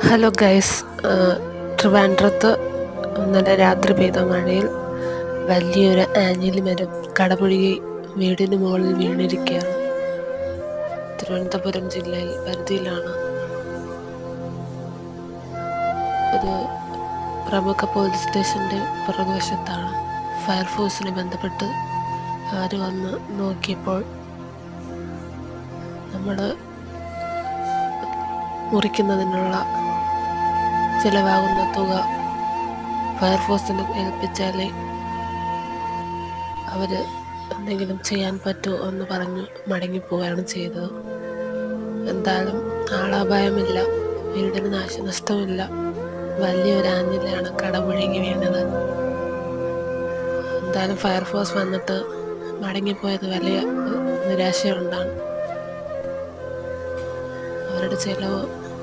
Hello guys. ട്രിവാൻഡ്രത്ത് ഇന്നലെ രാത്രി പെയ്ത മഴയിൽ വലിയൊരു ആഞ്ഞിലി മരം കടപുഴകി വീടിന് മുകളിൽ വീണിരിക്കുകയാണ്. തിരുവനന്തപുരം ജില്ലയിൽ പരിധിയിലാണ്. ഒരു പ്രമുഖ പോലീസ് സ്റ്റേഷൻ്റെ പുറകുവശത്താണ്. ഫയർഫോഴ്സിനെ ബന്ധപ്പെട്ട് ആര് വന്ന് നോക്കിയപ്പോൾ നമ്മൾ മുറിക്കുന്നതിനുള്ള ചിലവാകുന്ന തുക ഫയർഫോഴ്സിനെ ഏൽപ്പിച്ചാലേ അവർ എന്തെങ്കിലും ചെയ്യാൻ പറ്റുമോ എന്ന് പറഞ്ഞ് മടങ്ങിപ്പോവുകയാണ് ചെയ്തത്. എന്തായാലും ആളപായമില്ല, വീടിന് നാശനഷ്ടമില്ല. വലിയൊരു ആഞ്ഞിലിയാണ് കടപുഴകി വീണത്. എന്തായാലും ഫയർഫോഴ്സ് വന്നിട്ട് മടങ്ങിപ്പോയത് വലിയ നിരാശയുണ്ടാണ്. അവരുടെ ചിലവ്